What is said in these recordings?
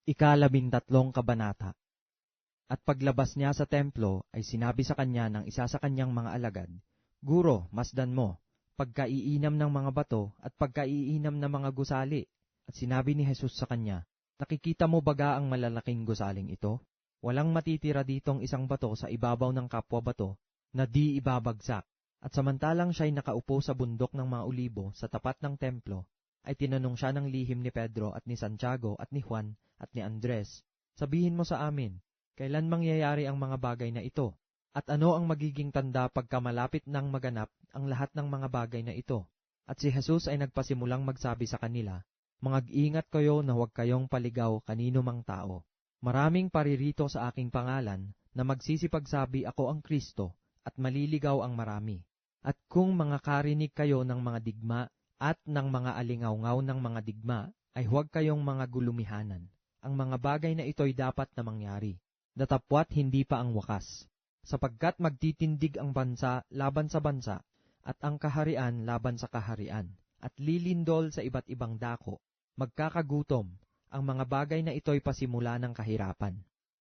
Ika-13 kabanata. At paglabas niya sa templo ay sinabi sa kanya ng isa sa kanyang mga alagad, Guro, masdan mo, pagkaiinam ng mga bato at pagkaiinam ng mga gusali. At sinabi ni Jesus sa kanya, Nakikita mo baga ang malalaking gusaling ito? Walang matitira ditong isang bato sa ibabaw ng kapwa bato na di ibabagsak. At samantalang siya'y nakaupo sa bundok ng mga Olibo sa tapat ng templo, ay tinanong siya ng lihim ni Pedro at ni Santiago at ni Juan at ni Andres, Sabihin mo sa amin, kailan mangyayari ang mga bagay na ito? At ano ang magiging tanda pagka malapit nang maganap ang lahat ng mga bagay na ito? At si Jesus ay nagpasimulang magsabi sa kanila, Mag-ingat kayo na huwag kayong paligaw kanino mang tao. Maraming paririto sa aking pangalan na magsisipagsabi ako ang Kristo at maliligaw ang marami. At kung mga karinig kayo ng mga digma at ng mga alingawngaw ng mga digma, ay huwag kayong mga gulumihanan. Ang mga bagay na ito'y dapat na mangyari, datapwat hindi pa ang wakas. Sapagkat magtitindig ang bansa laban sa bansa, at ang kaharian laban sa kaharian, at lilindol sa iba't ibang dako. Magkakagutom, ang mga bagay na ito'y pasimula ng kahirapan.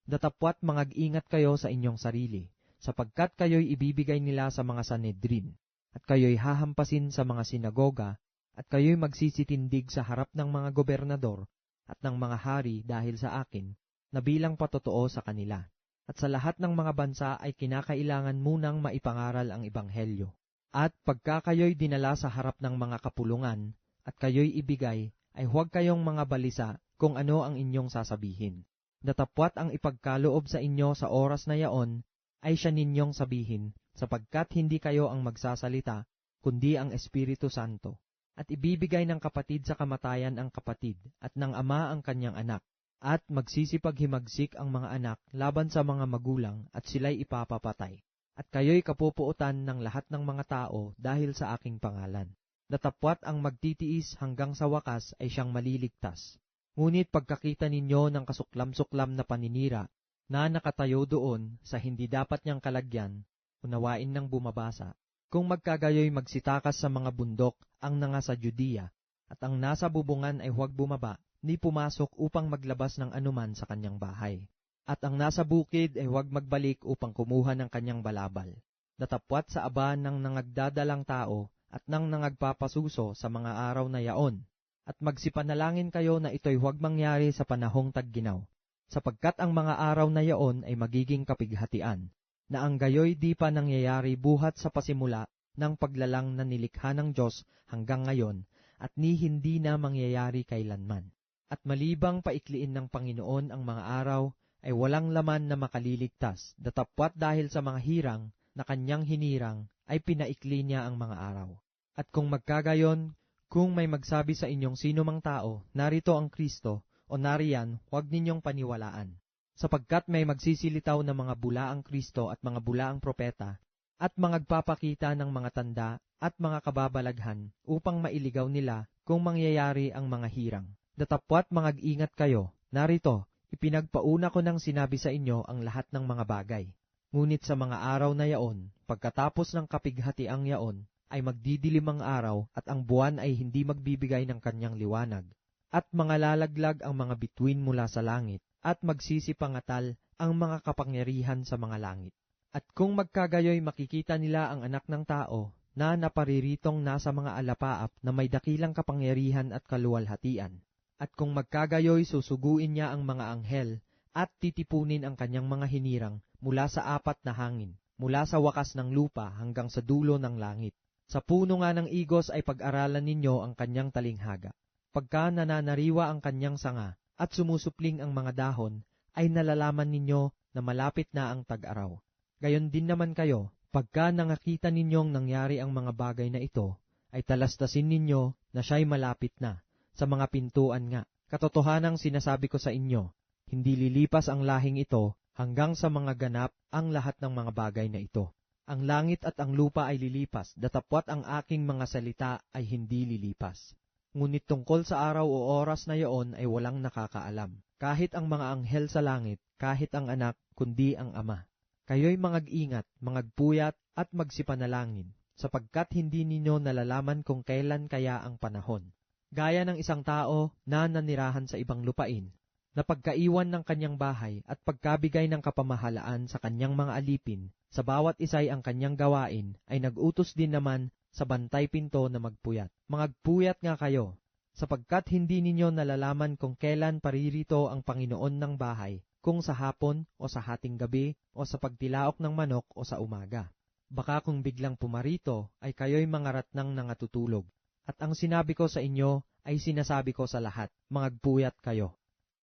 Datapwat mag-ingat kayo sa inyong sarili, sapagkat kayo'y ibibigay nila sa mga Sanhedrin, at kayo'y hahampasin sa mga sinagoga, at kayo'y magsisitindig sa harap ng mga gobernador at ng mga hari dahil sa akin, na bilang patotoo sa kanila. At sa lahat ng mga bansa ay kinakailangan munang maipangaral ang ebanghelyo. At pagka kayo'y dinala sa harap ng mga kapulungan, at kayo'y ibigay, ay huwag kayong mga balisa kung ano ang inyong sasabihin. Datapwat ang ipagkaloob sa inyo sa oras na yaon, ay siya ninyong sabihin, sapagkat hindi kayo ang magsasalita, kundi ang Espiritu Santo. At ibibigay ng kapatid sa kamatayan ang kapatid, at ng ama ang kanyang anak, at magsisipaghimagsik ang mga anak laban sa mga magulang, at sila'y ipapapatay. At kayo'y kapupuotan ng lahat ng mga tao dahil sa aking pangalan. Datapwat ang magtitiis hanggang sa wakas ay siyang maliligtas. Ngunit pagkakita ninyo ng kasuklam-suklam na paninira, na nakatayo doon sa hindi dapat niyang kalagyan, unawain ng bumabasa. Kung magkagayoy magsitakas sa mga bundok ang nanga sa Judea, at ang nasa bubungan ay huwag bumaba, ni pumasok upang maglabas ng anuman sa kanyang bahay. At ang nasa bukid ay huwag magbalik upang kumuha ng kanyang balabal. Datapwat sa aba ng nangagdadalang tao at ng nangagpapasuso sa mga araw na yaon. At magsipanalangin kayo na ito'y huwag mangyari sa panahong tagginaw, sapagkat ang mga araw na yaon ay magiging kapighatian, na ang gayoy di pa nangyayari buhat sa pasimula ng paglalang na nilikha ng Diyos hanggang ngayon, at ni hindi na mangyayari kailanman. At malibang paikliin ng Panginoon ang mga araw, ay walang laman na makaliligtas, datapwat dahil sa mga hirang na kanyang hinirang, ay pinaikli niya ang mga araw. At kung magkagayon, kung may magsabi sa inyong sino mang tao, narito ang Kristo, o nariyan, huwag ninyong paniwalaan. Sapagkat may magsisilitaw na mga bulaang Kristo at mga bulaang propeta, at magpapakita ng mga tanda at mga kababalaghan upang mailigaw nila kung mangyayari ang mga hirang. Datapwat mag-ingat kayo, narito, ipinagpauna ko ng sinabi sa inyo ang lahat ng mga bagay. Ngunit sa mga araw na yaon, pagkatapos ng kapighatiang yaon, ay magdidilim ang araw at ang buwan ay hindi magbibigay ng kanyang liwanag. At mga lalaglag ang mga bituin mula sa langit, at magsisipangatal ang mga kapangyarihan sa mga langit. At kung magkagayoy makikita nila ang anak ng tao, na napariritong nasa mga alapaap na may dakilang kapangyarihan at kaluwalhatian. At kung magkagayoy susuguin niya ang mga anghel, at titipunin ang kanyang mga hinirang mula sa apat na hangin, mula sa wakas ng lupa hanggang sa dulo ng langit. Sa puno nga ng igos ay pag-aralan ninyo ang kanyang talinghaga. Pagka nananariwa ang kanyang sanga, at sumusupling ang mga dahon, ay nalalaman ninyo na malapit na ang tag-araw. Gayon din naman kayo, pagka nangakita ninyong nangyari ang mga bagay na ito, ay talastasin ninyo na siya'y malapit na, sa mga pintuan nga. Katotohanang sinasabi ko sa inyo, hindi lilipas ang lahing ito hanggang sa mga ganap ang lahat ng mga bagay na ito. Ang langit at ang lupa ay lilipas, datapwat ang aking mga salita ay hindi lilipas. Ngunit tungkol sa araw o oras na yaon ay walang nakakaalam, kahit ang mga anghel sa langit, kahit ang anak, kundi ang ama. Kayo'y mag-ingat, magpuyat at magsipanalangin, sapagkat hindi ninyo nalalaman kung kailan kaya ang panahon. Gaya ng isang tao na nanirahan sa ibang lupain, na pagkaiwan ng kanyang bahay at pagkabigay ng kapamahalaan sa kanyang mga alipin, sa bawat isay ang kanyang gawain, ay nag-utos din naman sa bantay pinto na magpuyat. Magpuyat nga kayo, sapagkat hindi ninyo nalalaman kung kailan paririto ang Panginoon ng bahay, kung sa hapon o sa hating gabi o sa pagtilaok ng manok o sa umaga. Baka kung biglang pumarito ay kayo'y mga ratnang nangatutulog. At ang sinabi ko sa inyo ay sinasabi ko sa lahat, magpuyat kayo.